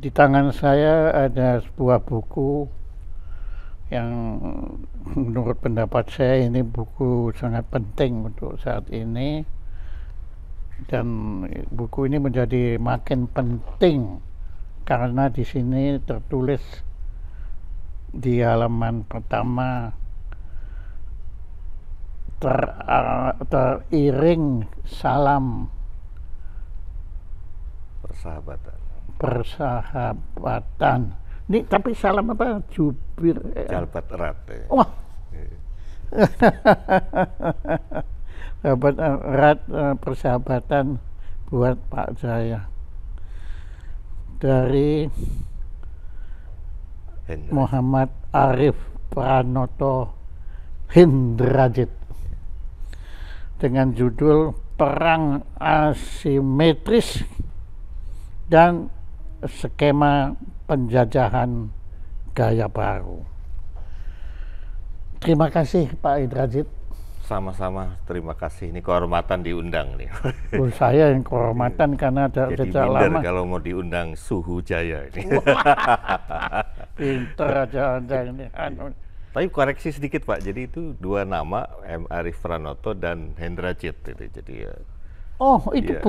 Di tangan saya ada sebuah buku yang menurut pendapat saya ini buku sangat penting untuk saat ini, dan buku ini menjadi makin penting karena di sini tertulis di halaman pertama, teriring salam persahabatan. Ini tapi salam apa? Jubir. Jalbat erat. Wah. Sahabat erat, persahabatan buat Pak Jaya. Dari Muhammad Arif Pranoto Hendrajit, dengan judul Perang Asimetris dan Skema Penjajahan Gaya Baru. Terima kasih Pak Hendrajit. Sama-sama, terima kasih. Ini kehormatan diundang nih. Oh, saya yang kehormatan karena ada sejak lama. Kalau mau diundang Suhu Jaya ini. Pinter aja Anda ini. Tapi koreksi sedikit Pak, jadi itu dua nama, M. Arif Pranoto dan Hendrajit. Jadi oh, itu iya.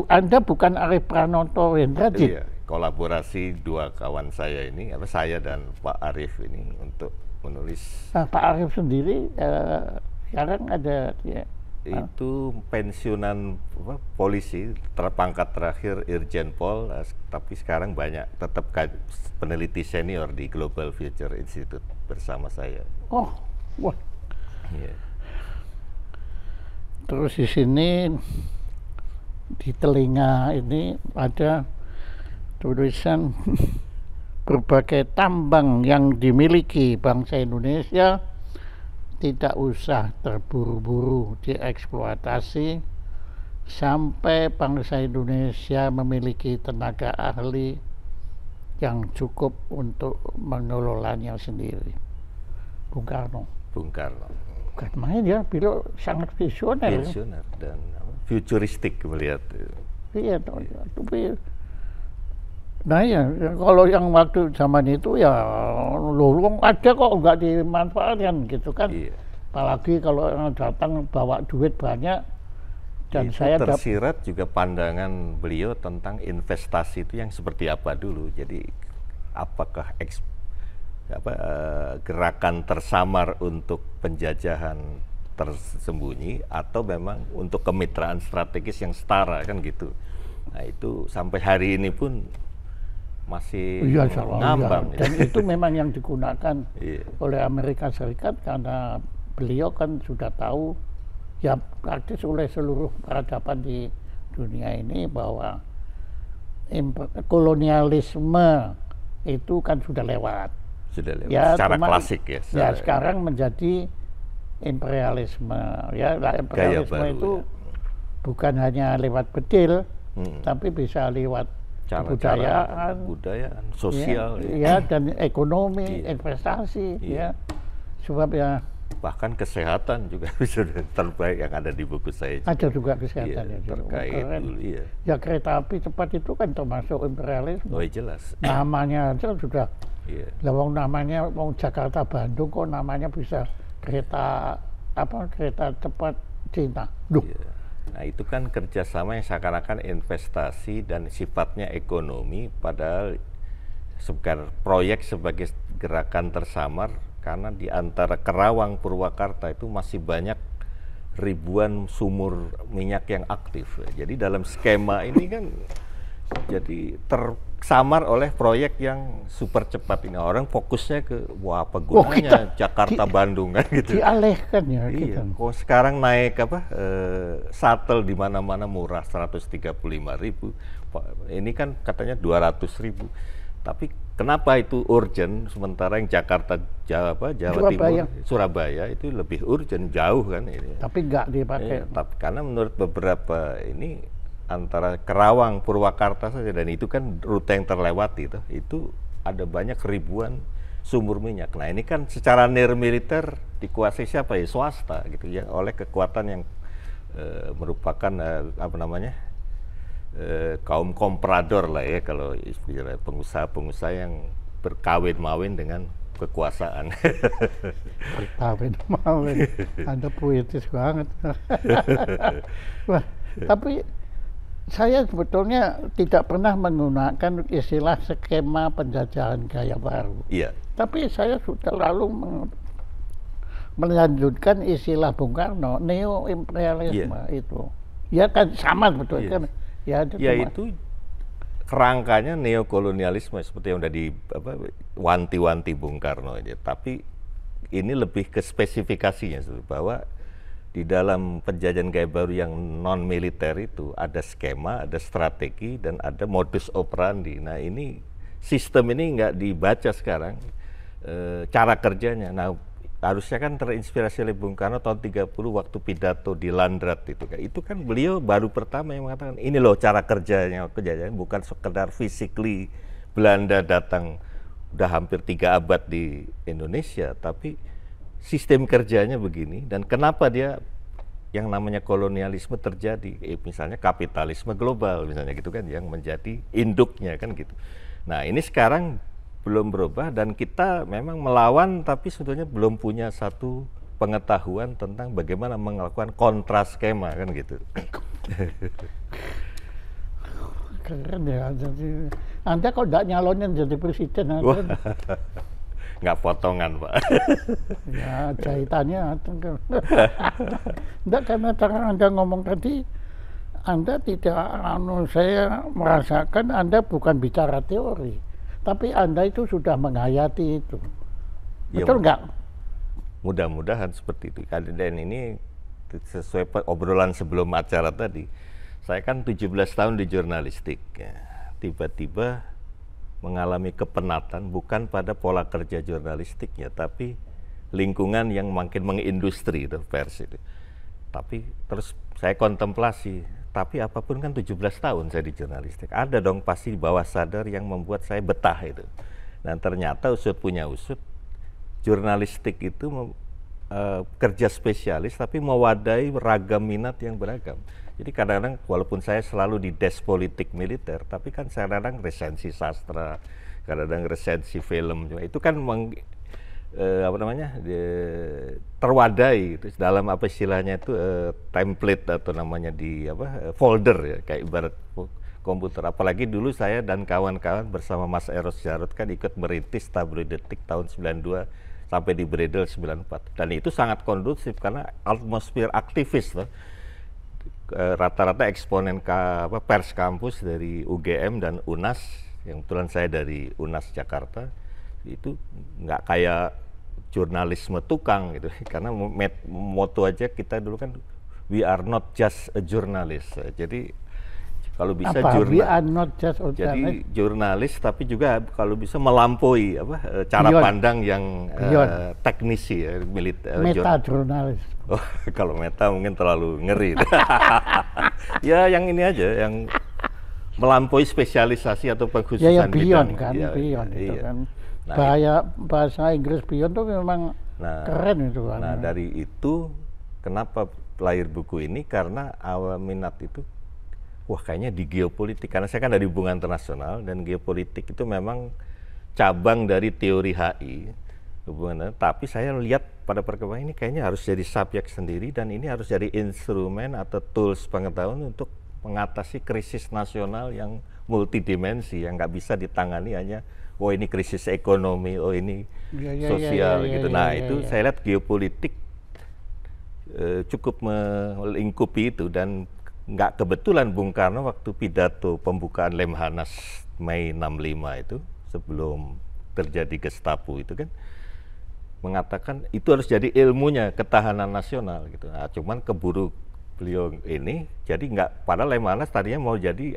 Anda bukan Arif Pranoto Hendrajit? Iya, kolaborasi dua kawan saya ini, saya dan Pak Arif ini untuk menulis. Nah, Pak Arif sendiri sekarang ada ya, itu pensiunan polisi, terpangkat terakhir Irjen Pol, tapi sekarang banyak tetap peneliti senior di Global Future Institute bersama saya. Oh, wah. Yeah. Terus di sini di telinga ini ada tulisan berbagai tambang yang dimiliki bangsa Indonesia tidak usah terburu-buru dieksploitasi sampai bangsa Indonesia memiliki tenaga ahli yang cukup untuk mengelolanya sendiri. Bung Karno. Bukan main ya, beliau sangat visioner. Visioner dan futuristik melihat. Iya, tapi nah ya, kalau yang waktu zaman itu ya lulung ada kok nggak dimanfaatkan gitu kan. Iya. Apalagi kalau yang datang bawa duit banyak. Dan itu saya tersirat juga pandangan beliau tentang investasi itu yang seperti apa dulu. Jadi apakah gerakan tersamar untuk penjajahan tersembunyi atau memang untuk kemitraan strategis yang setara kan gitu. Nah itu sampai hari ini pun masih ngambang. Iya. Dan itu memang yang digunakan oleh Amerika Serikat karena beliau kan sudah tahu ya praktis oleh seluruh peradaban di dunia ini bahwa kolonialisme itu kan sudah lewat. Ya, secara klasik ya. Ya sekarang menjadi imperialisme. Ya, imperialisme itu bukan hanya lewat bedil, tapi bisa lewat kebudayaan, sosial, ya, dan ekonomi, investasi, ya, sebab ya bahkan kesehatan juga bisa terbaik yang ada di buku saya. Ada juga kesehatan ya, terkait dulu, ya kereta api cepat itu kan termasuk imperialisme. Oh jelas. Namanya aja sudah. Lawang namanya mau Jakarta Bandung kok namanya bisa kereta cepat Cina. Nah itu kan kerjasama yang seakan-akan investasi dan sifatnya ekonomi, padahal proyek sebagai gerakan tersamar karena di antara Kerawang Purwakarta itu masih banyak ribuan sumur minyak yang aktif. Jadi dalam skema ini kan jadi tersamar oleh proyek yang super cepat ini. Orang fokusnya ke apa gunanya Jakarta Bandung kan gitu. Dialihkan ya. Iya. Kok sekarang naik shuttle di mana-mana murah 135.000. Ini kan katanya 200.000. Tapi kenapa itu urgent sementara yang Jakarta Jawa Timur Surabaya itu lebih urgent jauh kan ini. Tapi nggak dipakai. Karena menurut beberapa ini antara Kerawang Purwakarta saja, dan itu kan rute yang terlewati itu ada banyak ribuan sumur minyak. Nah ini kan secara militer dikuasai siapa ya, swasta gitu ya, oleh kekuatan yang merupakan kaum komprador lah ya, kalau istilah pengusaha-pengusaha yang berkawin-mawin dengan kekuasaan. Berkawin-mawin, Anda puitis banget. Wah, tapi saya sebetulnya tidak pernah menggunakan istilah skema penjajahan gaya baru. Iya. Tapi saya sudah lalu melanjutkan istilah Bung Karno, neo-imperialisme itu. Ya kan sama betul Iya. kan. Ya, Itu kerangkanya neokolonialisme seperti yang udah wanti-wanti Bung Karno aja. Tapi ini lebih ke spesifikasinya bahwa di dalam penjajahan gaya baru yang non militer itu ada skema, ada strategi, dan ada modus operandi. Nah ini sistem ini nggak dibaca sekarang cara kerjanya. Nah harusnya kan terinspirasi oleh Bung Karno tahun 30 waktu pidato di Landrat itu. Itu kan beliau baru pertama yang mengatakan ini loh cara kerjanya penjajahan, bukan sekedar physically Belanda datang udah hampir 3 abad di Indonesia, tapi sistem kerjanya begini. Dan kenapa dia yang namanya kolonialisme terjadi, misalnya kapitalisme global misalnya gitu kan, yang menjadi induknya kan gitu. Nah ini sekarang belum berubah, dan kita memang melawan tapi sebetulnya belum punya satu pengetahuan tentang bagaimana melakukan kontra skema kan gitu. Keren ya, jadi Anda kok tidak nyalonin jadi presiden? Nggak potongan Pak. Ya jahitannya. Enggak, karena cara Anda ngomong tadi, Anda tidak, saya merasakan Anda bukan bicara teori, tapi Anda itu sudah menghayati itu. Betul nggak? Mudah-mudahan seperti itu. Dan ini sesuai obrolan sebelum acara tadi. Saya kan 17 tahun di jurnalistik. Ya. Tiba-tiba mengalami kepenatan bukan pada pola kerja jurnalistiknya, tapi lingkungan yang makin mengindustri itu pers itu. Tapi terus saya kontemplasi, tapi apapun kan 17 tahun saya di jurnalistik, ada dong pasti bawah sadar yang membuat saya betah itu. Dan ternyata usut punya usut, jurnalistik itu kerja spesialis tapi mewadahi ragam minat yang beragam. Jadi kadang-kadang walaupun saya selalu di desk politik militer, tapi kan kadang-kadang resensi sastra, kadang-kadang resensi film juga. Itu kan terwadai itu dalam apa istilahnya itu template atau namanya di folder ya, kayak ibarat komputer. Apalagi dulu saya dan kawan-kawan bersama Mas Eros Jarot kan ikut merintis Tabloid Detik tahun 92 sampai di Bredel 94. Dan itu sangat kondusif karena atmosfer aktivis loh. Rata-rata eksponen pers kampus dari UGM dan UNAS, yang kebetulan saya dari UNAS Jakarta, itu nggak kayak jurnalisme tukang gitu. Karena moto aja kita dulu kan, we are not just a journalist. Jadi kalau bisa jadi jurnalis, tapi juga kalau bisa melampaui cara pandang yang teknisi ya, militer. Meta jurnalis. Oh, kalau meta mungkin terlalu ngeri. Ya yang ini aja, yang melampaui spesialisasi atau pengkhususan ya, bidang. Kan, beyond itu kan. Nah, bahasa Inggris beyond itu memang keren itu kan. Nah dari itu kenapa lahir buku ini, karena awal minat itu, wah kayaknya di geopolitik, karena saya kan dari hubungan internasional dan geopolitik itu memang cabang dari teori HI hubungan, tapi saya lihat pada perkembangan ini kayaknya harus jadi subjek sendiri, dan ini harus jadi instrumen atau tools pengetahuan untuk mengatasi krisis nasional yang multidimensi, yang nggak bisa ditangani hanya oh ini krisis ekonomi, oh ini sosial gitu. Nah itu saya lihat geopolitik cukup melingkupi itu, dan nggak kebetulan Bung Karno waktu pidato pembukaan Lemhanas Mei 65 itu, sebelum terjadi Gestapo itu kan, mengatakan itu harus jadi ilmunya ketahanan nasional gitu. Nah, cuman keburu beliau ini, jadi nggak, padahal Lemhanas tadinya mau jadi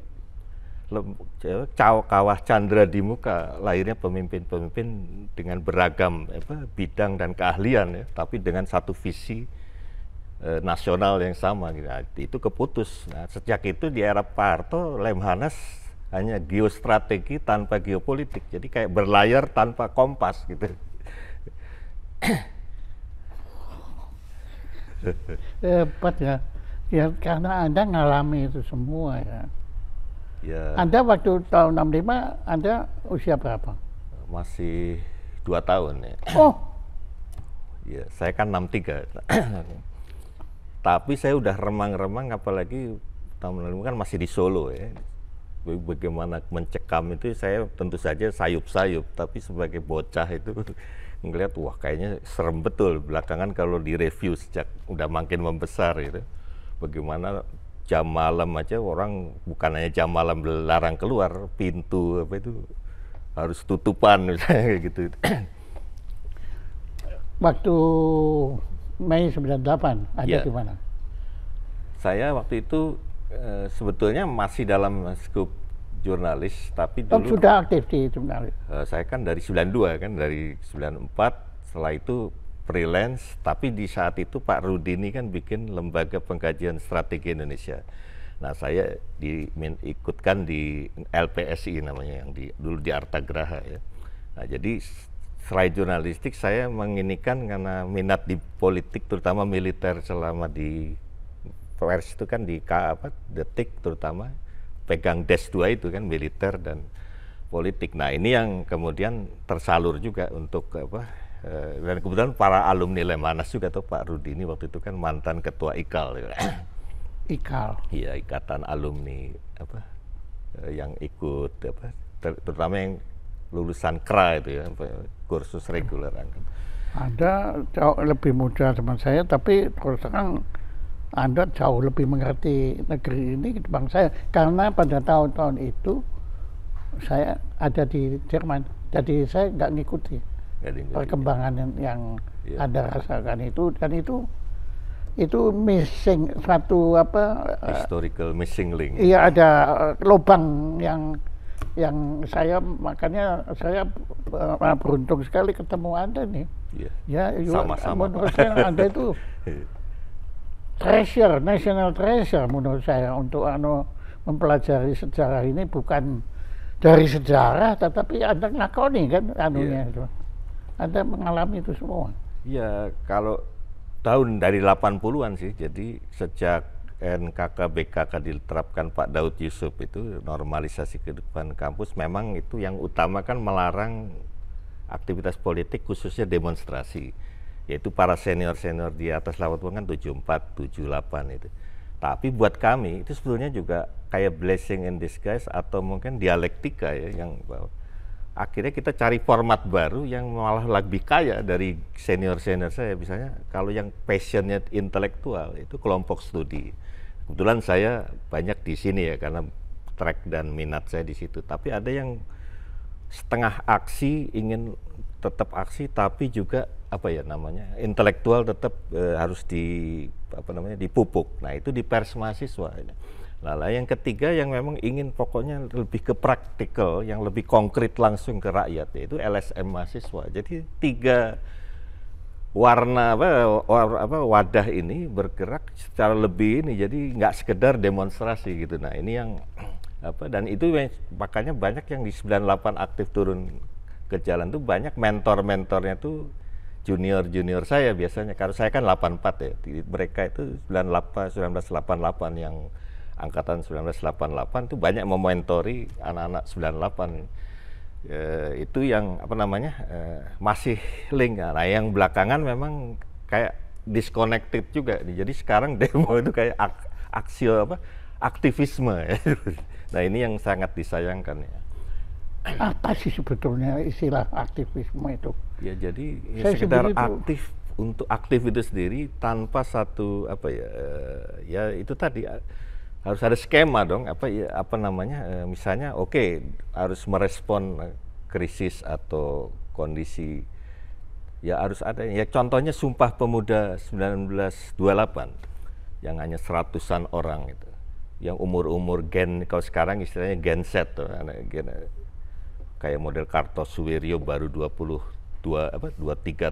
kawah Chandra di muka, lahirnya pemimpin-pemimpin dengan beragam bidang dan keahlian ya, tapi dengan satu visi nasional yang sama gitu. Nah, itu keputus. Nah, sejak itu di era Pak Harto, Lemhanas hanya geostrategi tanpa geopolitik, jadi kayak berlayar tanpa kompas gitu. Hebat ya, ya karena Anda ngalami itu semua ya. Ya Anda waktu tahun 65, Anda usia berapa? masih 2 tahun ya. Oh, Ya, saya kan 63. Tapi saya udah remang-remang, apalagi tahun lalu kan masih di Solo ya. Bagaimana mencekam itu saya tentu saja sayup-sayup, tapi sebagai bocah itu ngelihat wah kayaknya serem betul. Belakangan kalau direview sejak udah makin membesar gitu, bagaimana jam malam aja orang bukan hanya jam malam larang keluar, pintu apa itu harus tutupan misalnya kayak gitu. waktu Mei 98, Anda Ya, di mana? saya waktu itu sebetulnya masih dalam skup jurnalis, tapi Oh, dulu sudah aktif di jurnalis. saya kan dari 92 kan, dari 94, setelah itu freelance, tapi di saat itu Pak Rudini kan bikin Lembaga Pengkajian Strategi Indonesia. Nah, saya ikutkan di LPSI namanya, yang dulu di Artagraha ya. Nah, jadi selain jurnalistik saya menginikan karena minat di politik terutama militer selama di pers itu kan di Detik terutama pegang Des 2 itu kan militer dan politik. Nah, ini yang kemudian tersalur juga untuk dan kemudian para alumni Lemhanas juga tuh Pak Rudini waktu itu kan mantan ketua IKAL. IKAL. Iya, ikatan alumni yang ikut terutama yang lulusan KRA itu ya, kursus reguler. Anda jauh lebih muda teman saya, tapi terus terang Anda jauh lebih mengerti negeri ini ketimbang saya. Karena pada tahun-tahun itu saya ada di Jerman, jadi saya nggak ngikuti perkembangan yang Iya. Anda rasakan itu, dan itu missing suatu Historical missing link. iya, ada lubang yang makanya saya beruntung sekali ketemu Anda nih. Iya. Ya, Sama-sama, menurut Pak. saya Anda itu treasure, national treasure menurut saya untuk mempelajari sejarah ini, bukan dari sejarah tetapi Anda ngakoni kan anunya itu. Anda mengalami itu semua. Ya, kalau tahun dari 80-an sih, jadi sejak NKK-BKK diterapkan Pak Daud Yusuf itu normalisasi kehidupan kampus, memang itu yang utama kan melarang aktivitas politik khususnya demonstrasi, yaitu para senior-senior di atas 80 kan 74, 78 itu. Tapi buat kami itu sebetulnya juga kayak blessing in disguise atau mungkin dialektika ya, yang akhirnya kita cari format baru yang malah lebih kaya dari senior-senior saya. Misalnya kalau yang passionnya intelektual itu kelompok studi. Kebetulan saya banyak di sini ya karena track dan minat saya di situ. Tapi ada yang setengah aksi, ingin tetap aksi tapi juga intelektual tetap harus dipupuk. Nah, itu di pers mahasiswa. Nah, yang ketiga yang memang ingin pokoknya lebih ke praktikal, yang lebih konkret langsung ke rakyat, yaitu LSM mahasiswa. Jadi tiga warna wadah ini bergerak secara lebih ini, jadi nggak sekedar demonstrasi gitu. Nah, ini yang dan itu makanya banyak yang di 98 aktif turun ke jalan tuh, banyak mentor-mentornya tuh junior saya biasanya. Karena saya kan 84 ya, mereka itu 1988 yang angkatan 1988 itu banyak mementori anak-anak 98. Itu yang masih link. Nah, yang belakangan memang kayak disconnected juga. Jadi sekarang demo itu kayak aktivisme ya. Nah, ini yang sangat disayangkan ya. Apa sih sebetulnya istilah aktivisme itu? Ya, jadi Saya sekedar aktif untuk aktif itu sendiri tanpa satu ya itu tadi harus ada skema dong, misalnya harus merespon krisis atau kondisi, ya harus ada ya, contohnya Sumpah Pemuda 1928 yang hanya 100-an orang itu, yang umur kalau sekarang istilahnya Gen Z tuh, kayak model Kartosuwiryo baru 23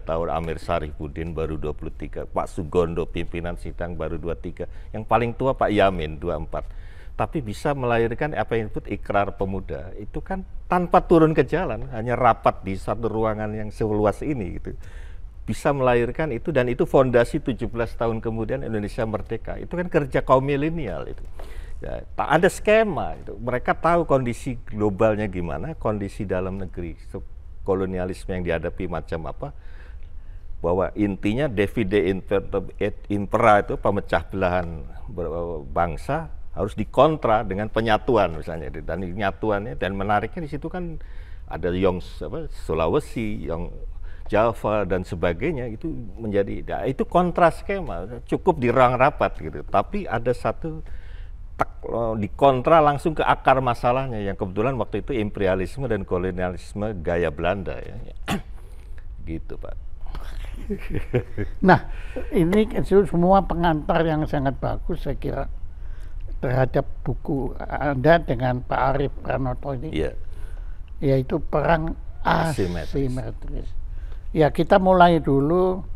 tahun, Amir Sarifudin baru 23, Pak Sugondo pimpinan sidang baru 23, yang paling tua Pak Yamin 24. Tapi bisa melahirkan apa yang disebut Ikrar Pemuda. Itu kan tanpa turun ke jalan, hanya rapat di satu ruangan yang seluas ini gitu. Bisa melahirkan itu, dan itu fondasi 17 tahun kemudian Indonesia merdeka. Itu kan kerja kaum milenial itu. Ya, tak ada skema itu. Mereka tahu kondisi globalnya gimana, kondisi dalam negeri, kolonialisme yang dihadapi macam apa, bahwa intinya divide et impera itu pemecah belahan bangsa harus dikontra dengan penyatuan misalnya, dan penyatuannya dan menariknya di situ kan ada Sulawesi, Java dan sebagainya, itu menjadi itu kontra skema, cukup di ruang rapat gitu, tapi ada satu dikontra langsung ke akar masalahnya yang kebetulan waktu itu imperialisme dan kolonialisme gaya Belanda ya. Gitu Pak. Nah, ini semua pengantar yang sangat bagus saya kira terhadap buku Anda dengan Pak Arief Pranoto ini, yaitu Perang Asimetris. Ya, kita mulai dulu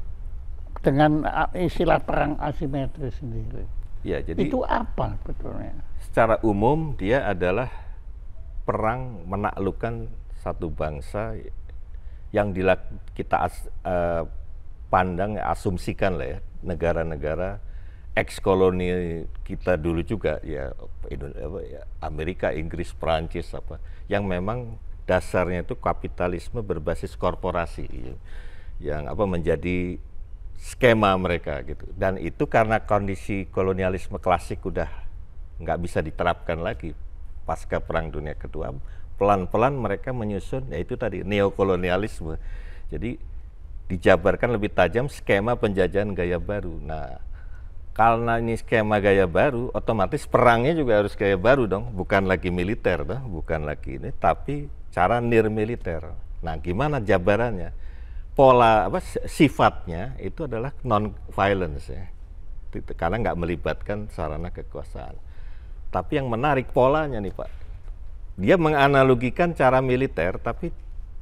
dengan istilah perang asimetris sendiri. Ya, jadi itu apa betulnya? Secara umum dia adalah perang menaklukkan satu bangsa yang kita pandang, asumsikan lah ya, negara-negara ex-koloni kita dulu juga ya, Amerika, Inggris, Perancis yang memang dasarnya itu kapitalisme berbasis korporasi yang menjadi skema mereka gitu. Dan itu karena kondisi kolonialisme klasik udah nggak bisa diterapkan lagi pasca Perang Dunia Kedua, pelan-pelan mereka menyusun yaitu tadi neokolonialisme. Jadi dijabarkan lebih tajam skema penjajahan gaya baru. Nah, karena ini skema gaya baru, otomatis perangnya juga harus gaya baru dong, bukan lagi militer dong, bukan lagi ini, tapi cara nirmiliter. Nah, gimana jabarannya? Pola sifatnya itu adalah non-violence ya, karena nggak melibatkan sarana kekuasaan. Tapi yang menarik polanya nih Pak, dia menganalogikan cara militer tapi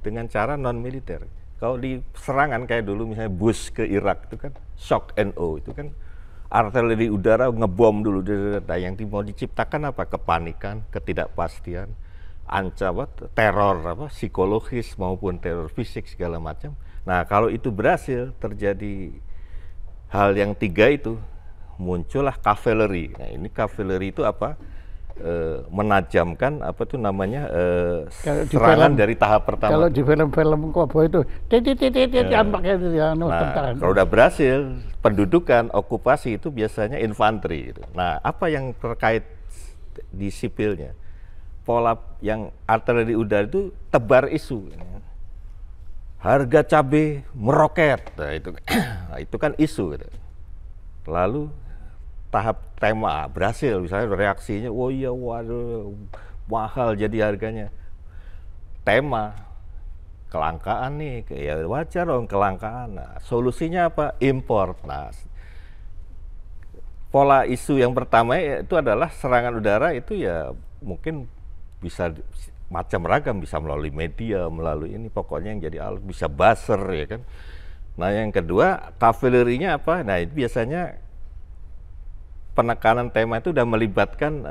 dengan cara non-militer. Kalau di serangan kayak dulu misalnya Bush ke Irak itu kan shock and awe, itu kan artileri udara ngebom dulu. Nah, yang mau diciptakan apa? Kepanikan, ketidakpastian, teror psikologis maupun teror fisik segala macam. Nah, kalau itu berhasil terjadi hal yang tiga itu, muncullah kavaleri. Nah, ini kavaleri itu apa? Menajamkan serangan dari tahap pertama. Kalau di film-film koboi itu tampaknya itu ya, kalau udah berhasil pendudukan okupasi itu biasanya infanteri gitu. Nah, apa yang terkait di sipilnya? Pola yang artileri udara itu tebar isu. Harga cabai meroket. Nah, itu kan isu gitu. Lalu tahap tema berhasil, misalnya reaksinya, oh iya, waduh, mahal jadi harganya. Tema, kelangkaan nih, ya wajar dong kelangkaan. Nah, solusinya apa? Import. Nah, pola isu yang pertama itu adalah serangan udara itu ya mungkin bisa macam ragam, bisa melalui media, melalui ini, pokoknya yang jadi alat, bisa buzzer ya kan. Nah, yang kedua, kavalerinya apa? Nah, itu biasanya penekanan tema itu udah melibatkan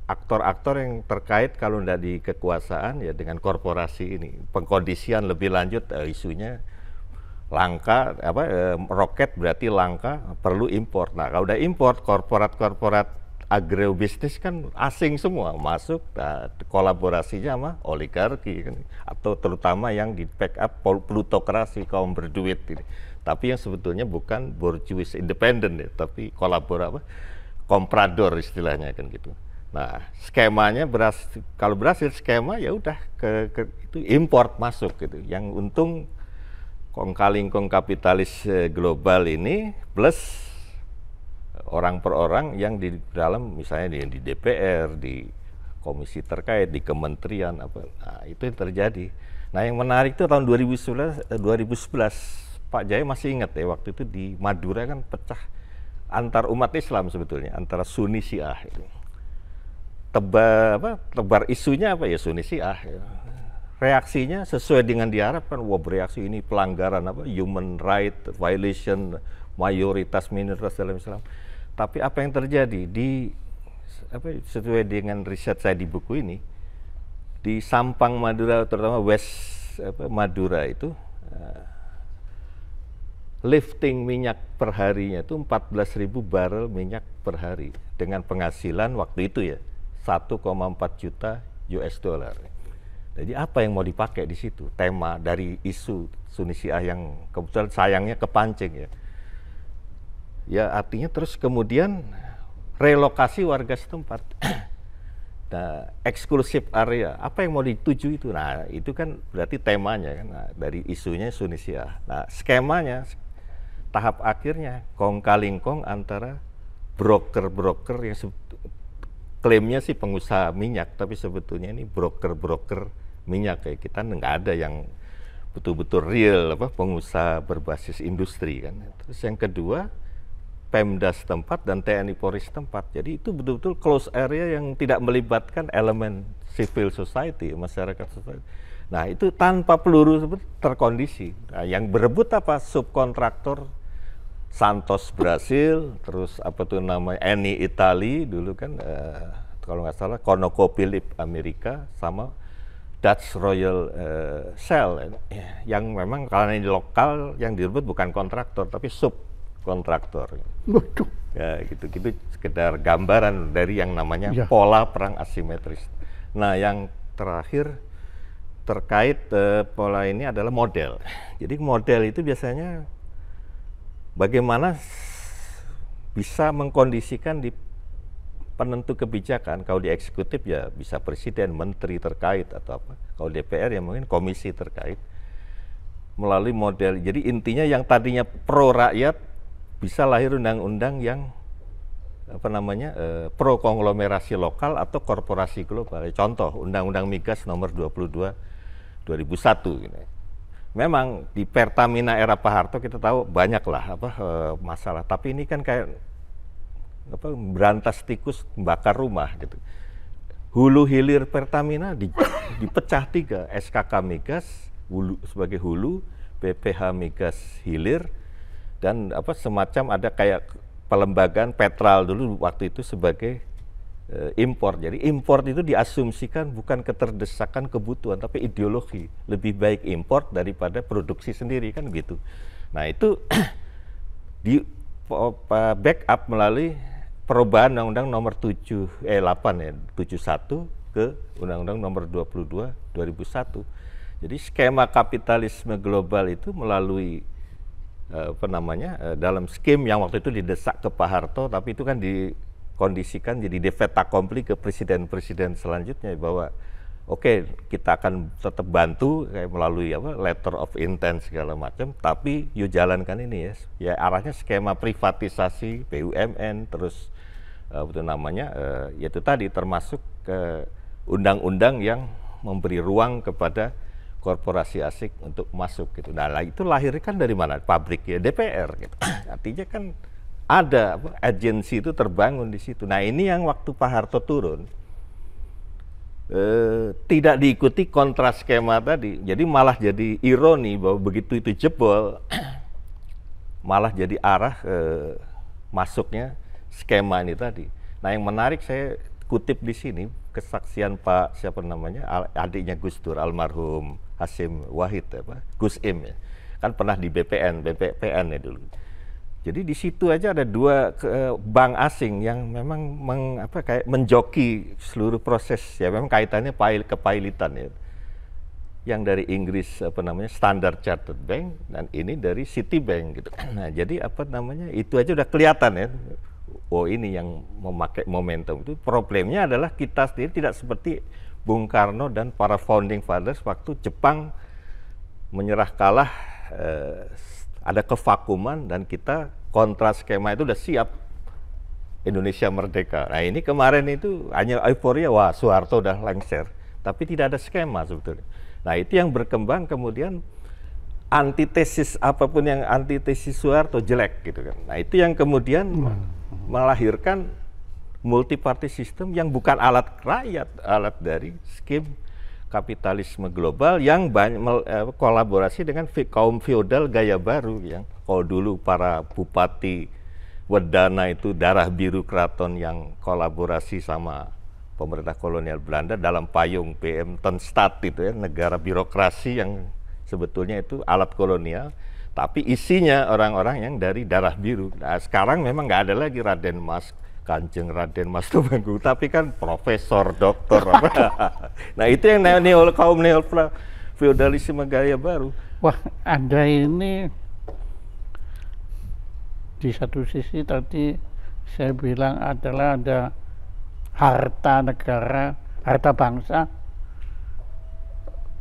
aktor-aktor yang terkait kalau tidak di kekuasaan ya dengan korporasi ini. Pengkondisian lebih lanjut isunya langka, roket berarti langka, perlu impor. Nah, kalau udah impor, korporat-korporat agrobisnis kan asing semua masuk, kolaborasinya sama oligarki kan, atau terutama yang di backup plutokrasi, kaum berduit ini. Tapi yang sebetulnya bukan bourgeois independen ya, tapi komprador istilahnya kan gitu. Nah, skemanya kalau berhasil skema ya udah itu import masuk gitu. Yang untung kong-kali-kong kapitalis global ini plus orang per orang yang di dalam misalnya di DPR, di komisi terkait, di kementerian Nah, itu yang terjadi. Nah, yang menarik itu tahun 2011 Pak Jaya masih ingat ya, waktu itu di Madura kan pecah antar umat Islam sebetulnya, antara Sunni Syiah itu. Tebar isunya apa ya, Sunni Syiah. Ya. Reaksinya sesuai dengan diharapkan, bereaksi ini pelanggaran human right violation, mayoritas minoritas dalam Islam. Tapi apa yang terjadi sesuai dengan riset saya di buku ini, di Sampang Madura, terutama West Madura itu lifting minyak per harinya itu 14.000 barel minyak per hari dengan penghasilan waktu itu ya 1,4 juta US dollar. Jadi apa yang mau dipakai di situ? Tema dari isu Sunni Syiah yang kebetulan sayangnya kepancing ya. Ya artinya terus kemudian relokasi warga setempat. Nah, eksklusif area, apa yang mau dituju itu? Nah, itu kan berarti temanya kan, nah, dari isunya Sunni Syiah. Nah, skemanya, tahap akhirnya, kong kaling kong antara broker-broker yang klaimnya sih pengusaha minyak, tapi sebetulnya ini broker-broker minyak kayak kita nggak ada yang betul-betul real pengusaha berbasis industri kan. Terus yang kedua, Pemda setempat dan TNI Polri setempat. Jadi itu betul-betul close area yang tidak melibatkan elemen civil society, masyarakat society. Nah itu tanpa peluru terkondisi. Nah, yang berebut apa? Subkontraktor Santos Brasil, terus apa tuh namanya Eni Itali dulu kan, kalau nggak salah ConocoPhillips Amerika sama Dutch Royal Shell, yang memang karena ini lokal yang direbut bukan kontraktor tapi subkontraktor. Betul. Ya gitu-gitu sekedar gambaran dari yang namanya Ya. pola perang asimetris. Nah yang terakhir terkait pola ini adalah model. Jadi model itu biasanya bagaimana bisa mengkondisikan di penentu kebijakan. Kalau di eksekutif ya bisa presiden, menteri terkait atau apa. Kalau DPR ya mungkin komisi terkait melalui model. Jadi intinya yang tadinya pro rakyat bisa lahir undang-undang yang apa namanya pro konglomerasi lokal atau korporasi global. Contoh Undang-Undang Migas nomor 22 2001 gitu. Memang di Pertamina era Pak Harto kita tahu banyaklah masalah, tapi ini kan kayak berantas tikus bakar rumah gitu. Hulu hilir Pertamina dipecah 3, SKK Migas hulu, sebagai hulu, BPH Migas hilir, dan semacam ada kayak pelembagaan Petral dulu waktu itu sebagai impor. Jadi impor itu diasumsikan bukan keterdesakan kebutuhan tapi ideologi, lebih baik impor daripada produksi sendiri kan gitu. Nah itu di backup melalui perubahan Undang-Undang nomor 71 ke Undang-Undang nomor 22 2001. Jadi skema kapitalisme global itu melalui dalam skim yang waktu itu didesak ke Pak Harto, tapi itu kan dikondisikan jadi de fait accompli ke presiden-presiden selanjutnya bahwa oke, kita akan tetap bantu kayak melalui letter of intent segala macam, tapi yuk jalankan ini ya arahnya skema privatisasi BUMN, terus yaitu tadi termasuk ke undang-undang yang memberi ruang kepada korporasi asing untuk masuk gitu. Nah, itu lahirnya kan dari mana? Pabrik ya DPR gitu. Artinya kan ada agensi itu terbangun di situ. Nah, ini yang waktu Pak Harto turun tidak diikuti kontra skema tadi. Jadi malah jadi ironi bahwa begitu itu jebol malah jadi arah masuknya skema ini tadi. Nah, yang menarik saya kutip di sini kesaksian Pak adiknya Gus Dur almarhum Hasim Wahid Gus Im ya. Kan pernah di BPN ya dulu. Jadi di situ aja ada 2 bank asing yang memang kayak menjoki seluruh proses ya, memang kaitannya kepailitan ya. Yang dari Inggris Standard Chartered Bank dan ini dari Citibank gitu. Nah, jadi itu aja udah kelihatan ya. Oh, ini yang memakai momentum itu. Problemnya adalah kita sendiri tidak seperti Bung Karno dan para founding fathers waktu Jepang menyerah kalah, ada kevakuman dan kita kontra skema itu udah siap, Indonesia merdeka. Nah ini kemarin itu hanya euforia, wah Soeharto udah lengser, tapi tidak ada skema sebetulnya. Nah itu yang berkembang kemudian antitesis, apapun yang antitesis Soeharto jelek gitu kan. Nah itu yang kemudian melahirkan multiparty system yang bukan alat rakyat, alat dari skim kapitalisme global yang banyak kolaborasi dengan kaum feodal gaya baru yang kalau dulu para bupati Wedana itu darah biru keraton yang kolaborasi sama pemerintah kolonial Belanda dalam payung PM ten Staat itu ya, negara birokrasi yang sebetulnya itu alat kolonial. tapi isinya orang-orang yang dari darah biru. Nah, sekarang memang nggak ada lagi Raden Mas Kanjeng Raden Mas Tumenggung, tapi kan profesor, doktor. Nah itu yang kaum neo feodalisme gaya baru. Wah, Anda ini di satu sisi tadi saya bilang adalah ada harta negara, harta bangsa,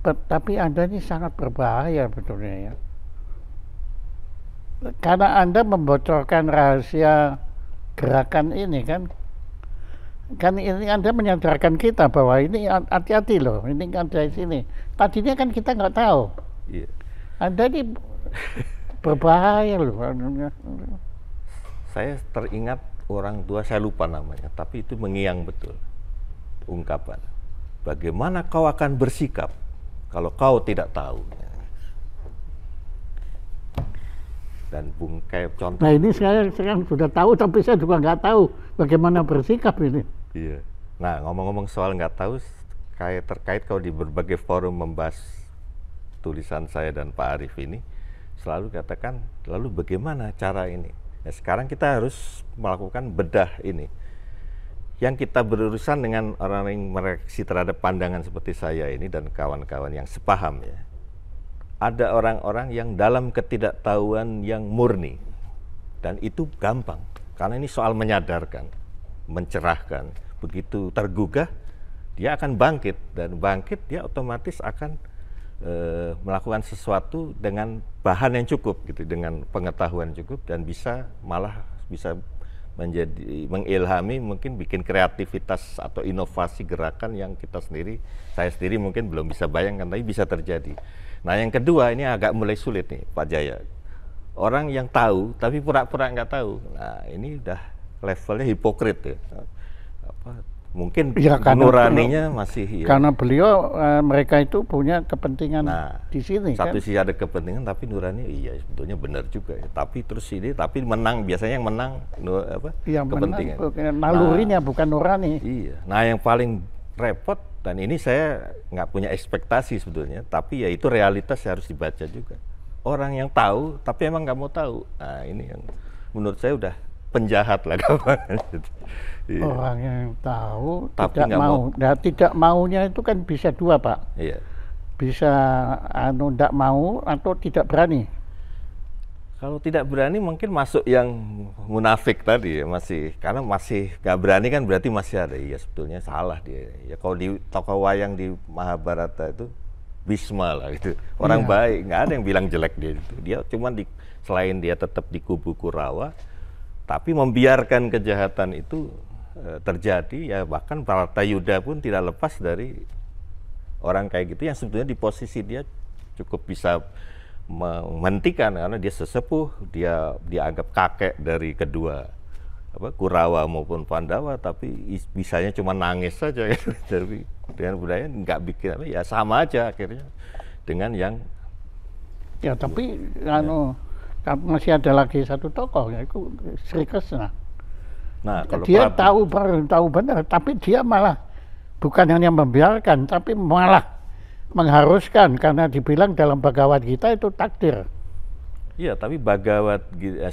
tapi Anda ini sangat berbahaya betulnya ya. Karena Anda membocorkan rahasia gerakan ini kan ini Anda menyadarkan kita bahwa ini hati-hati loh, ini kan dari sini. Tadinya kan kita nggak tahu. Iya. Anda ini berbahaya loh. Saya teringat orang tua, saya lupa namanya, tapi itu mengiang betul ungkapan. Bagaimana kau akan bersikap kalau kau tidak tahu? Dan bungkai contoh. Nah ini saya sekarang sudah tahu, tapi saya juga nggak tahu bagaimana bersikap ini. Iya. Nah ngomong-ngomong soal nggak tahu, terkait kalau di berbagai forum membahas tulisan saya dan Pak Arief ini, selalu katakan, lalu bagaimana cara ini? Nah, sekarang kita harus melakukan bedah ini. Yang kita berurusan dengan orang yang mereaksi terhadap pandangan seperti saya ini dan kawan-kawan yang sepaham ya. Ada orang-orang yang dalam ketidaktahuan yang murni, dan itu gampang karena ini soal menyadarkan, mencerahkan. Begitu tergugah dia akan bangkit, dan bangkit dia otomatis akan melakukan sesuatu dengan bahan yang cukup gitu, dengan pengetahuan cukup, dan malah bisa menjadi mengilhami, mungkin bikin kreativitas atau inovasi gerakan yang saya sendiri mungkin belum bisa bayangkan, tapi bisa terjadi. Nah yang kedua ini agak mulai sulit nih Pak Jaya. Orang yang tahu tapi pura-pura nggak tahu. Nah ini udah levelnya hipokrit ya. Mungkin ya, nuraninya masih. Karena beliau mereka itu punya kepentingan di sini. Satu sisi ada kepentingan, tapi nurani iya sebetulnya benar juga ya. Tapi terus tapi menang, biasanya yang menang kepentingan. Nalurinya bukan nurani. Iya. Nah yang paling repot, dan ini saya nggak punya ekspektasi sebetulnya, tapi ya itu realitas yang harus dibaca juga. Orang yang tahu tapi emang nggak mau tahu. Nah ini yang menurut saya udah penjahat lah kawan. Iya. Orang yang tahu tapi tidak mau. Nah, tidak maunya itu kan bisa dua Pak. Iya. Bisa tidak mau atau tidak berani. Kalau tidak berani mungkin masuk yang munafik tadi ya, karena masih nggak berani kan berarti masih ada. Iya sebetulnya salah dia. Ya kalau di tokoh wayang di Mahabharata itu Bhisma lah gitu. Orang baik, nggak ada yang bilang jelek dia itu. Dia cuma selain dia tetap di kubu Kurawa, tapi membiarkan kejahatan itu terjadi ya, bahkan Bharatayuda pun tidak lepas dari orang kayak gitu yang sebetulnya di posisi dia cukup bisa menghentikan karena dia sesepuh, dia dianggap kakek dari kedua Kurawa maupun Pandawa, tapi bisanya cuma nangis saja ya. Jadi dengan budaya nggak bikin ya sama aja akhirnya dengan yang ya tapi masih ada lagi satu tokoh yaitu Sri Kresna. Nah, kalau dia tahu benar, tapi dia malah bukan hanya membiarkan, tapi malah mengharuskan karena dibilang dalam Bhagavad Gita itu takdir. Iya, tapi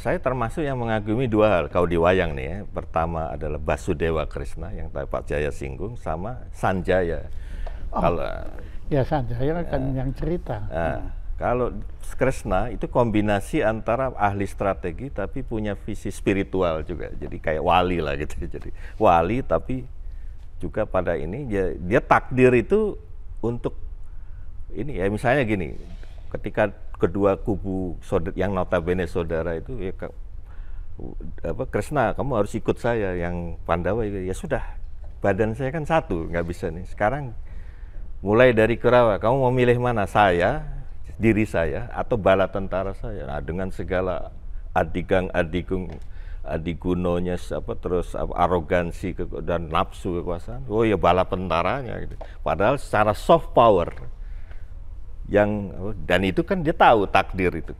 saya termasuk yang mengagumi dua hal kalau di wayang nih ya. Pertama adalah Basudewa Krishna yang Pak Jaya singgung, sama Sanjaya. Kalau Sanjaya kan yang cerita. Kalau Krishna itu kombinasi antara ahli strategi tapi punya visi spiritual juga. Jadi kayak wali lah gitu. Jadi wali tapi juga pada ini dia takdir itu untuk ini ya, misalnya gini, ketika kedua kubu yang notabene saudara itu ya Krishna kamu harus ikut saya, yang Pandawa ya sudah, badan saya kan satu, nggak bisa nih. Sekarang mulai dari Kurawa, kamu mau milih mana, diri saya atau bala tentara saya? Nah, dengan segala adigunonya terus arogansi dan nafsu kekuasaan, oh ya bala tentaranya gitu. Padahal secara soft power dan itu kan dia tahu takdir itu.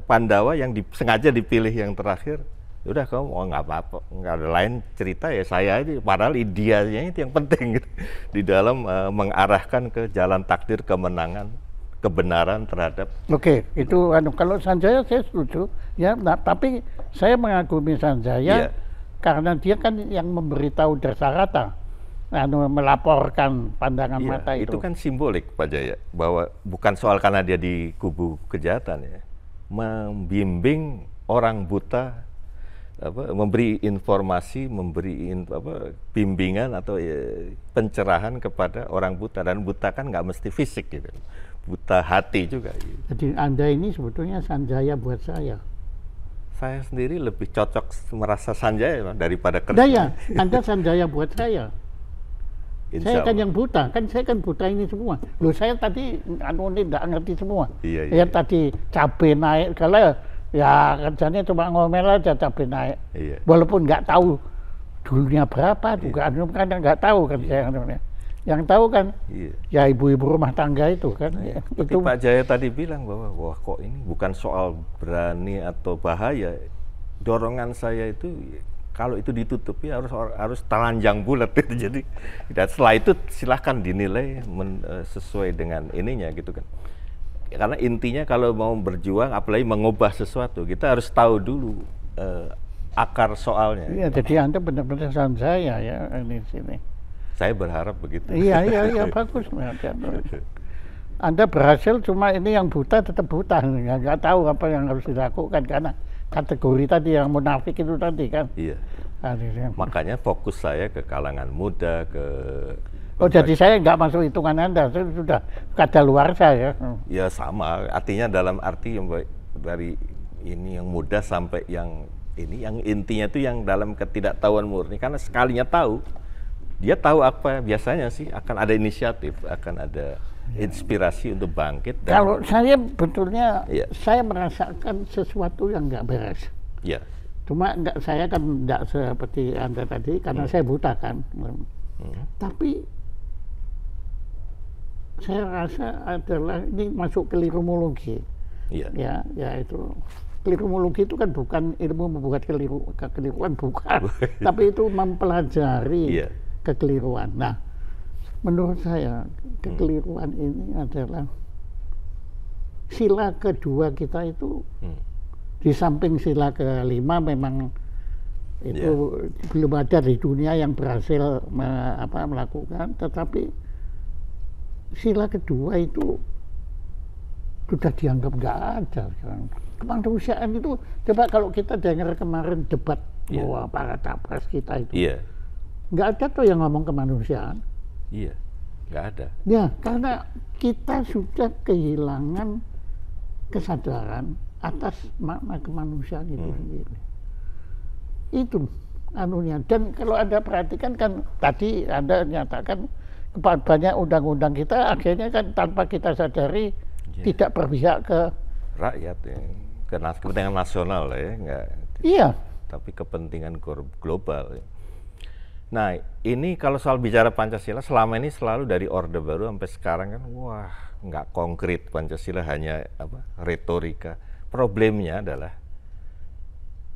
Pandawa yang sengaja dipilih yang terakhir, udah kamu nggak apa-apa, nggak ada lain cerita ya saya aja. Padahal ideanya itu yang penting gitu, di dalam mengarahkan ke jalan takdir kemenangan kebenaran terhadap. Oke, itu kalau Sanjaya saya setuju ya, nah, tapi saya mengagumi Sanjaya karena dia kan yang memberitahu Dasarata, melaporkan pandangan mata itu kan simbolik Pak Jaya, bahwa bukan soal karena dia di kubu kejahatan ya, membimbing orang buta, memberi informasi, bimbingan atau pencerahan kepada orang buta, dan buta kan nggak mesti fisik gitu, buta hati juga. Gitu. Jadi Anda ini sebetulnya Sanjaya buat saya. Saya sendiri lebih cocok merasa Sanjaya daripada Krishna. Nah ya, Anda Sanjaya buat saya. Saya kan yang buta, saya kan buta ini semua. Loh saya tadi ini tidak ngerti semua. Iya. Tadi cabai naik, kalau ya kerjanya cuma ngomel aja cabai naik. Iya. Walaupun nggak tahu dulunya berapa, juga kan nggak tahu kan saya. Yang tahu kan ya ibu-ibu rumah tangga itu kan. Itu Pak Jaya tadi bilang bahwa wah kok ini bukan soal berani atau bahaya. Dorongan saya itu kalau itu ditutup ya harus telanjang bulat gitu. Jadi dan setelah itu silahkan dinilai sesuai dengan ininya gitu kan. Karena intinya kalau mau berjuang apalagi mengubah sesuatu kita harus tahu dulu akar soalnya. Iya, jadi Anda benar-benar Sanjaya ya ini sini. Saya berharap begitu. Iya bagus. Anda berhasil, cuma ini yang buta tetap buta, nggak tahu apa yang harus dilakukan karena kategori tadi yang munafik itu tadi kan. Iya. Makanya fokus saya ke kalangan muda, jadi saya nggak masuk hitungan Anda, saya sudah kadaluarsa ya. Ya sama, artinya dalam arti yang dari ini yang muda sampai yang ini, yang intinya itu yang dalam ketidaktahuan murni, karena sekalinya tahu, dia tahu apa biasanya sih akan ada inisiatif, akan ada inspirasi untuk bangkit. Kalau saya betulnya saya merasakan sesuatu yang nggak beres. Iya. Cuma saya kan nggak seperti Anda tadi karena saya buta kan. Tapi saya rasa adalah ini masuk keliruologi. Iya. Ya itu. Keliruologi itu kan bukan ilmu membuat kekeliruan, bukan. Tapi itu mempelajari kekeliruan. Nah, menurut saya kekeliruan ini adalah sila kedua kita itu di samping sila kelima memang itu belum ada di dunia yang berhasil melakukan, tetapi sila kedua itu sudah dianggap nggak ada sekarang. Kemanusiaan itu, coba kalau kita dengar kemarin debat bahwa para capres kita itu nggak ada tuh yang ngomong kemanusiaan. Iya, nggak ada. Ya, karena kita sudah kehilangan kesadaran atas makna kemanusiaan itu sendiri. Itu anunya. Dan kalau Anda perhatikan kan tadi Anda nyatakan banyak undang-undang kita akhirnya kan tanpa kita sadari tidak berpihak ke rakyat ya, ke kepentingan nasional ya, enggak. Iya. Tapi kepentingan global. Ya. Nah, ini kalau soal bicara Pancasila selama ini selalu dari Orde Baru sampai sekarang kan wah, nggak konkret, Pancasila hanya retorika. Problemnya adalah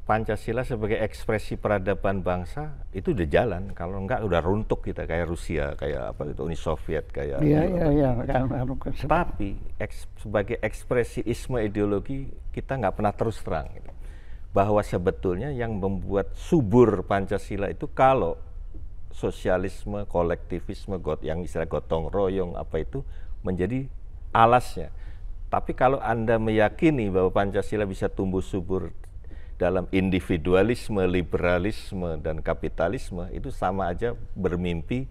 Pancasila sebagai ekspresi peradaban bangsa itu udah jalan, kalau enggak udah runtuh kita kayak Rusia, kayak Uni Soviet, kayak Tapi sebagai ekspresi isme ideologi kita nggak pernah terus terang gitu. Bahwa sebetulnya yang membuat subur Pancasila itu kalau sosialisme, kolektivisme, yang istilah gotong royong itu menjadi alasnya. Tapi kalau Anda meyakini bahwa Pancasila bisa tumbuh subur dalam individualisme, liberalisme, dan kapitalisme, itu sama aja bermimpi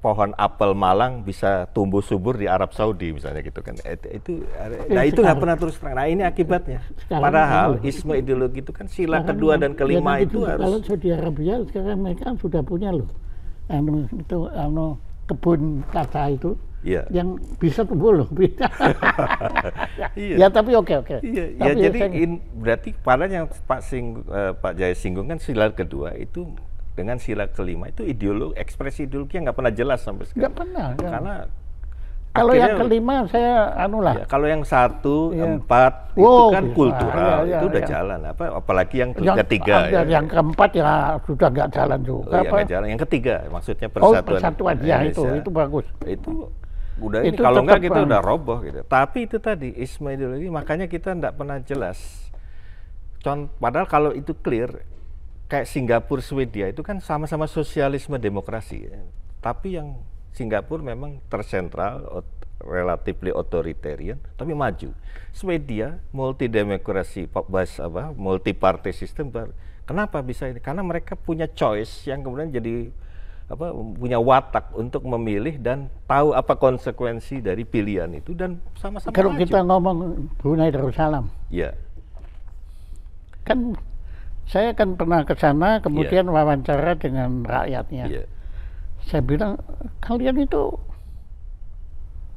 pohon apel Malang bisa tumbuh subur di Arab Saudi misalnya gitu kan. Itu nggak pernah terus terang. Nah ini akibatnya. Padahal isme ideologi itu kan sila kedua dan kelima itu harus. Kalau Saudi Arabia sekarang mereka sudah punya loh, kebun kaca itu. Yang bisa tumbuh loh. Ya tapi oke. Ya jadi berarti pada yang Pak Jaya singgung kan sila kedua itu dengan sila kelima itu ekspresi ideologi yang nggak pernah jelas sampai sekarang. Nggak pernah. Karena kalau yang kelima saya kalau yang 1, 4 itu kan kultural, itu udah jalan. Apalagi yang ketiga. Yang keempat ya sudah nggak jalan juga. Yang nggak jalan. Yang ketiga maksudnya persatuan. Persatuan ya itu bagus. Itu udah ini Itu kalau enggak tetap, kita udah roboh gitu. Tapi itu tadi isme ideologi, makanya kita enggak pernah jelas. Padahal kalau itu clear, kayak Singapura, Swedia itu kan sama-sama sosialisme demokrasi. Tapi yang Singapura memang tersentral, relatively authoritarian, tapi maju. Swedia multi demokrasi, multi party system. Kenapa bisa ini? Karena mereka punya choice yang kemudian jadi punya watak untuk memilih dan tahu apa konsekuensi dari pilihan itu dan sama-sama Kalau maju. kita ngomong Brunei Darussalam, Ya, kan saya kan pernah ke sana, kemudian wawancara dengan rakyatnya. ya, Saya bilang, kalian itu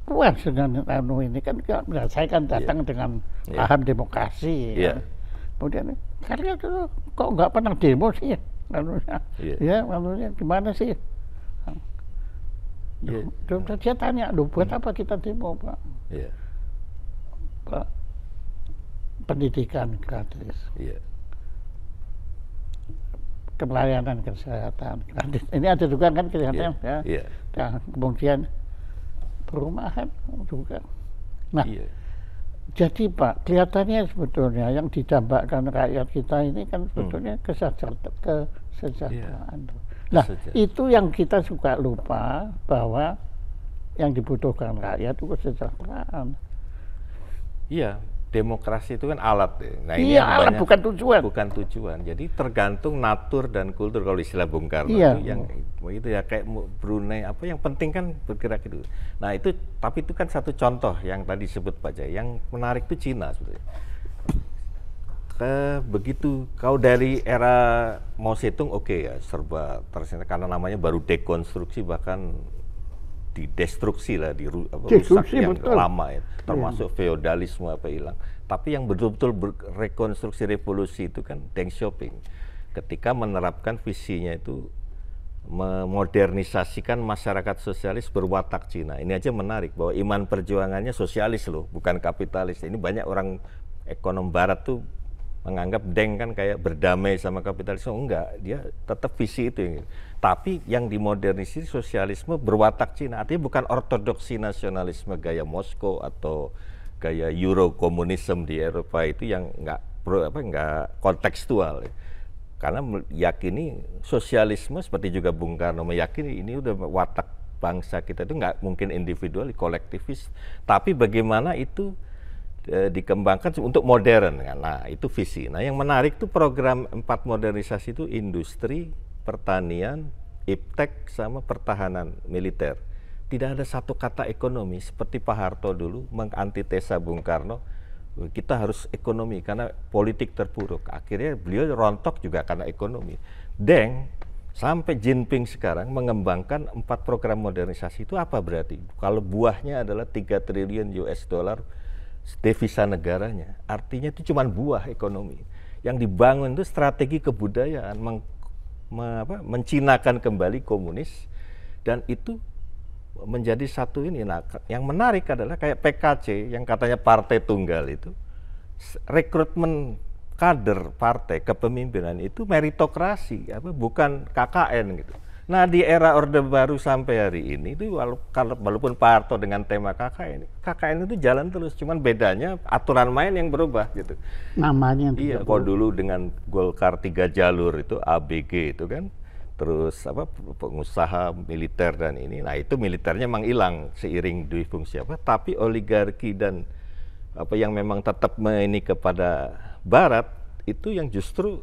puas dengan ini kan, saya kan datang dengan paham demokrasi. ya, Kemudian kalian itu kok nggak pernah demo sih? Ya, maksudnya gimana sih? Dia tanya, buat apa kita demo, Pak? Pak, pendidikan gratis, pelayanan kesehatan gratis. Ini ada juga kan kesehatan, ya. Dan kemudian perumahan juga. Nah, jadi Pak, kelihatannya sebetulnya yang didambakan rakyat kita ini kan sebetulnya kesejahteraan. Nah, itu yang kita suka lupa bahwa yang dibutuhkan rakyat itu kesejahteraan. Iya, demokrasi itu kan alat. Nah, ini iya, alat bukan tujuan. Bukan tujuan. Jadi tergantung natur dan kultur kalau istilah Bung Karno iya. Itu yang itu ya kayak Brunei apa yang penting kan bergerak itu. Nah, itu tapi itu kan satu contoh yang tadi disebut Pak Jaya. Yang menarik itu Cina sebetulnya. Begitu kau dari era Mao Zedong ya serba ternyata karena namanya baru dekonstruksi bahkan didestruksi lah, rusak yang betul. Lama ya, termasuk feodalisme apa hilang. Tapi yang betul-betul rekonstruksi revolusi itu kan Deng Xiaoping ketika menerapkan visinya itu memodernisasikan masyarakat sosialis berwatak Cina. Ini aja menarik bahwa iman perjuangannya sosialis loh, bukan kapitalis. Ini banyak orang ekonom barat tuh menganggap Deng kan kayak berdamai sama kapitalisme. Enggak, dia tetap visi itu. Tapi yang dimodernisasi sosialisme berwatak Cina. Artinya bukan ortodoksi nasionalisme gaya Moskow atau gaya Euro-komunisme di Eropa itu yang enggak kontekstual. Karena meyakini sosialisme seperti juga Bung Karno meyakini ini udah watak bangsa kita itu enggak mungkin individual, kolektivis. Tapi bagaimana itu dikembangkan untuk modern. Nah, itu visi. Nah, yang menarik itu program 4 modernisasi itu industri, pertanian, iptek, sama pertahanan militer. Tidak ada satu kata ekonomi seperti Pak Harto dulu mengantitesa Bung Karno. Kita harus ekonomi karena politik terpuruk. Akhirnya beliau rontok juga karena ekonomi. Deng sampai Jinping sekarang mengembangkan 4 program modernisasi itu apa berarti? Kalau buahnya adalah 3 triliun US dollar devisa negaranya, artinya itu cuma buah ekonomi. Yang dibangun itu strategi kebudayaan, mencinakan kembali komunis, dan itu menjadi satu ini. Nah, yang menarik adalah kayak PKC yang katanya partai tunggal itu, rekrutmen kader partai kepemimpinan itu meritokrasi, bukan KKN gitu. Nah, di era Orde Baru sampai hari ini itu walaupun Pak Harto dengan tema KKN itu jalan terus, cuman bedanya aturan main yang berubah gitu. Namanya iya, kalau dulu dengan Golkar 3 jalur itu ABG itu kan, terus pengusaha militer dan ini, nah itu militernya memang hilang seiring difungsi tapi oligarki dan yang memang tetap ini kepada Barat itu yang justru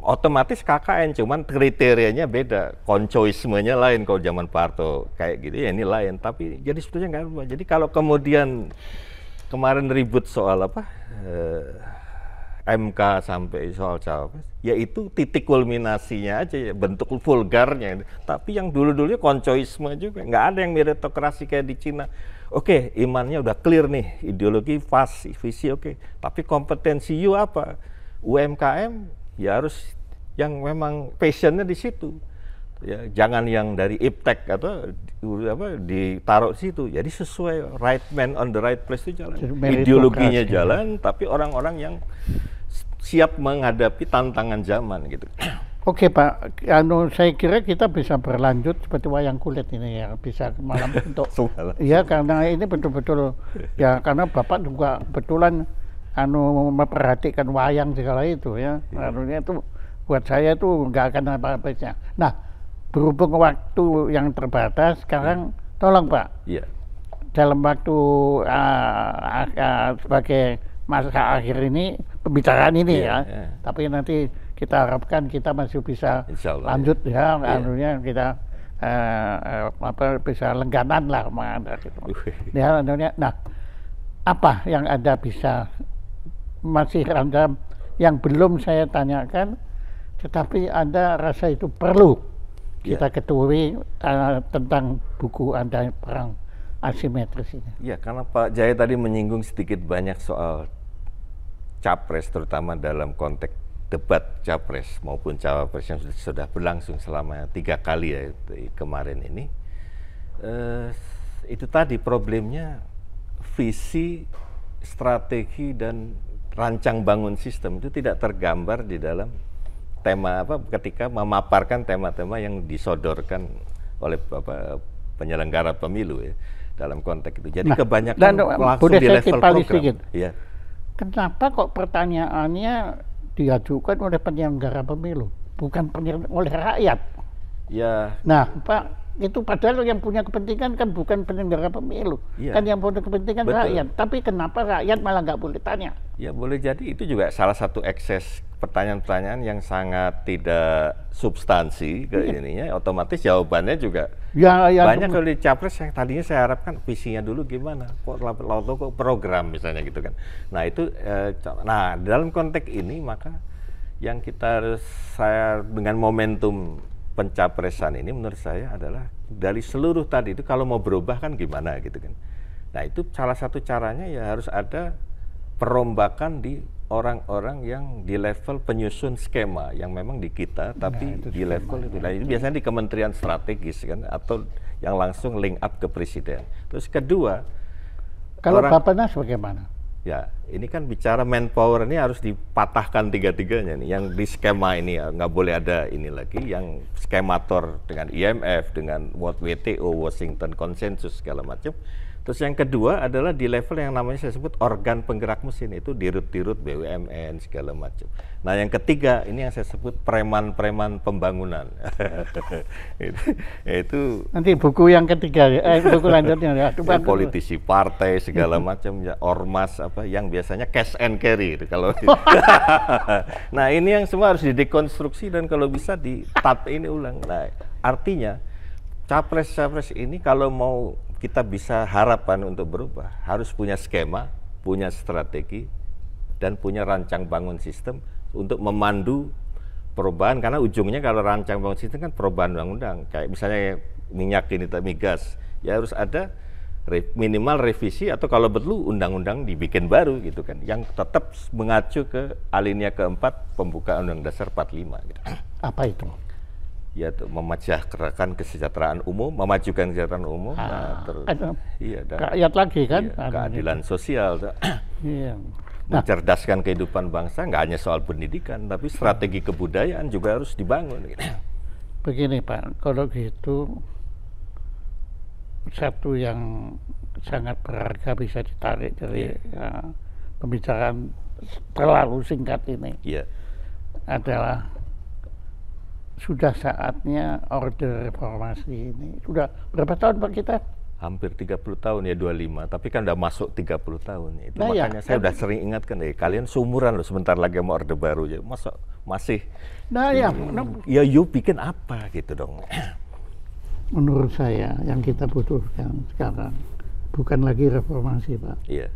otomatis KKN, cuman kriterianya beda, koncoismenya lain. Kalau zaman Pak Harto kayak gitu ya ini lain, tapi jadi sebetulnya nggak berubah. Jadi kalau kemudian kemarin ribut soal MK sampai soal cawapres, ya itu titik kulminasinya aja ya, bentuk vulgarnya. Tapi yang dulu-dulunya koncoisme juga, nggak ada yang meritokrasi kayak di Cina. Oke, imannya udah clear nih, ideologi visi oke, tapi kompetensi you apa? UMKM ya harus yang memang passionnya di situ, ya jangan yang dari iptek atau ditaruh situ. Jadi sesuai, right man on the right place itu jalan, ideologinya jalan, tapi orang-orang yang siap menghadapi tantangan zaman gitu. Oke Pak, saya kira kita bisa berlanjut seperti wayang kulit ini ya, bisa malam untuk, Semalam. ya karena ini betul-betul, ya karena Bapak juga kebetulan memperhatikan wayang segala itu ya, anunya itu buat saya tuh nggak akan apa-apanya. Nah, berhubung waktu yang terbatas, sekarang tolong Pak, Iya. dalam waktu sebagai masa akhir ini pembicaraan ini Iya, ya, iya. tapi nanti kita harapkan kita masih bisa Insya Allah, lanjut ya, Iya. anunya kita bisa lengganan lah sama Anda gitu. Wih. Ya, anunya, nah apa yang Anda bisa masih Anda yang belum saya tanyakan, tetapi Anda rasa itu perlu kita ketahui tentang buku Anda Perang Asimetris ini. Ya, karena Pak Jaya tadi menyinggung sedikit banyak soal capres, terutama dalam konteks debat capres maupun cawapres yang sudah berlangsung selama 3 kali ya kemarin ini. Itu tadi problemnya visi, strategi dan rancang bangun sistem itu tidak tergambar di dalam tema ketika memaparkan tema-tema yang disodorkan oleh penyelenggara pemilu ya dalam konteks itu. Jadi kebanyakan langsung di level program. Ya. Kenapa kok pertanyaannya diajukan oleh penyelenggara pemilu, bukan oleh rakyat? Ya. Nah, Pak, itu padahal yang punya kepentingan kan bukan penyelenggara pemilu, kan yang punya kepentingan rakyat. Tapi kenapa rakyat malah nggak boleh tanya? Ya boleh jadi itu juga salah satu ekses pertanyaan-pertanyaan yang sangat tidak substansi ke ininya, otomatis jawabannya juga banyak. Kalau di capres yang tadinya saya harapkan visinya dulu gimana, kok program misalnya gitu kan. Nah itu, dalam konteks ini maka yang kita harus, saya dengan momentum pencapresan ini menurut saya adalah dari seluruh tadi itu kalau mau berubah kan gimana gitu kan. Nah itu salah satu caranya ya harus ada perombakan di orang-orang yang di level penyusun skema yang memang di kita, tapi di level itu. Nah, itu biasanya di kementerian strategis kan, atau yang langsung link up ke presiden. Terus kedua, kalau Bappenas bagaimana? Ya, ini kan bicara manpower ini harus dipatahkan tiga-tiganya nih. Yang di skema ini ya, nggak boleh ada ini lagi. Yang skemator dengan IMF, dengan WTO, Washington Consensus segala macam. Terus yang kedua adalah di level yang namanya saya sebut organ penggerak mesin, itu dirut-dirut BUMN segala macam. Nah yang ketiga ini yang saya sebut preman-preman pembangunan. itu nanti buku yang ketiga buku lanjutnya ya. Politisi partai segala macam ya, ormas yang biasanya cash and carry itu kalau. Nah ini yang semua harus didekonstruksi dan kalau bisa ini ulang. Nah artinya capres-capres ini kalau mau kita bisa harapan untuk berubah, harus punya skema, punya strategi, dan punya rancang bangun sistem untuk memandu perubahan. Karena ujungnya kalau rancang bangun sistem kan perubahan undang-undang. Kayak misalnya minyak ini, gas, ya harus ada minimal revisi atau kalau perlu undang-undang dibikin baru gitu kan, yang tetap mengacu ke alinea keempat pembukaan Undang-Undang Dasar 45. Gitu. Apa itu? Yaitu memajukan kesejahteraan umum, memajukan kesejahteraan umum, rakyat lagi kan, iya, keadilan sosial, iya. Mencerdaskan kehidupan bangsa, nggak hanya soal pendidikan, tapi strategi kebudayaan juga harus dibangun. Begini Pak, kalau gitu satu yang sangat berharga bisa ditarik dari pembicaraan terlalu singkat ini, adalah sudah saatnya Orde Reformasi ini. Sudah berapa tahun Pak kita? Hampir 30 tahun ya, 25, tapi kan udah masuk 30 tahun. Itu makanya saya udah sering ingatkan kalian seumuran loh, sebentar lagi mau Orde Baru ya. Masa masih ya you bikin apa gitu dong. Menurut saya yang kita butuhkan sekarang bukan lagi reformasi Pak. Iya.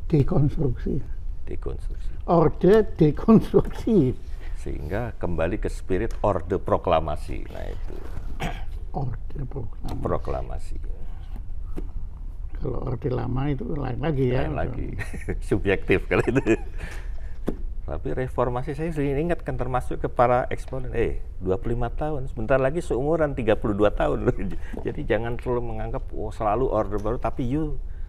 Dekonstruksi. Orde dekonstruksi. Sehingga kembali ke spirit orde proklamasi. Nah itu orde proklamasi. Kalau orde lama itu lain lagi ya. Lain lagi. Subjektif kalau itu. Tapi reformasi saya sering ingatkan termasuk ke para eksponen. 25 tahun, sebentar lagi seumuran 32 tahun loh. Jadi jangan selalu menganggap selalu orde baru, tapi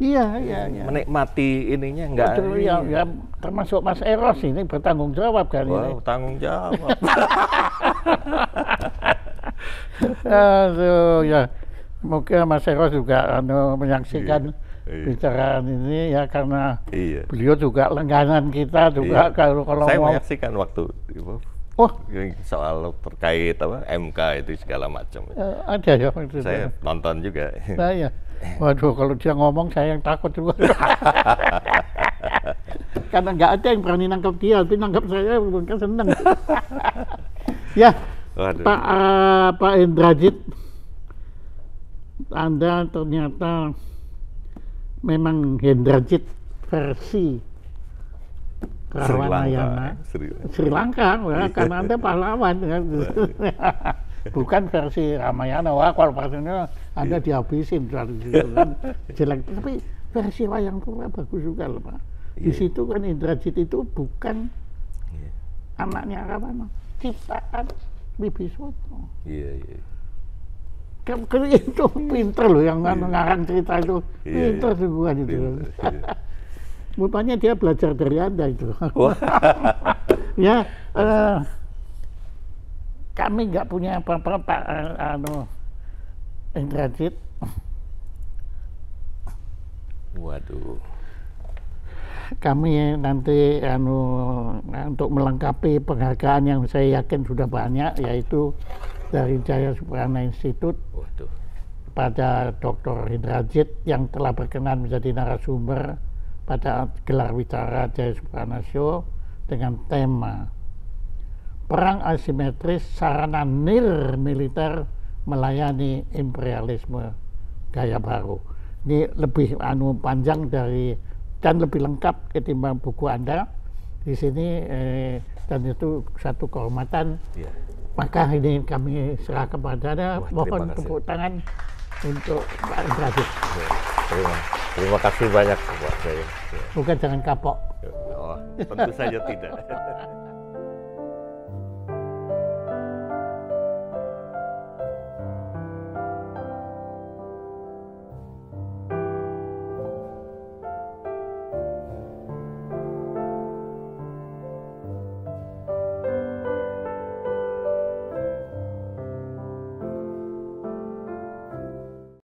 Iya. Menikmati ininya enggak. Ya, termasuk Mas Eros ini bertanggung jawab kan ini. Tanggung jawab. Aduh, ya. Semoga Mas Eros juga menyaksikan Iya. bicaraan ini ya, karena Iya. beliau juga langganan kita juga Iya. kalau Saya mau. menyaksikan waktu Oh, soal terkait apa MK itu segala macam. ada ya waktu itu. Saya nonton juga. Saya. Waduh, kalau dia ngomong saya yang takut juga. Karena nggak ada yang berani nangkap dia, tapi nangkap saya kan seneng. Ya, Waduh. Pak Indrajit, Anda ternyata memang Hendrajit versi Rawanayana Sri Lanka, ya, karena Anda pahlawan kan. Bukan versi Ramayana. Wah, kalau versinya Anda dihabisin dari situ kan jelek. Tapi versi wayang pura bagus juga loh, Pak. Di situ kan Indrajit itu bukan anaknya Rawana, ciptaan Wibisono. Iya, iya. Kan itu pinter loh yang ngarang cerita itu, pinter semua itu. Rupanya dia belajar dari Anda itu. Ya, kami nggak punya apa-apa, Pak Indrajit. Waduh. Kami nanti untuk melengkapi penghargaan yang saya yakin sudah banyak, yaitu dari Jaya Suprana Institute. Waduh. Pada Dr. Indrajit yang telah berkenan menjadi narasumber pada gelar wicara Jaya Suprana Show dengan tema Perang Asimetris Sarana Nir Militer Melayani Imperialisme Gaya Baru. Ini lebih panjang dari dan lebih lengkap ketimbang buku Anda di sini, dan itu satu kehormatan. Iya. Maka ini kami serahkan kepada Anda. Mohon tepuk tangan untuk Pak Indrajit. Terima kasih banyak Pak saya. Bukan jangan kapok. Oh, tentu saja tidak.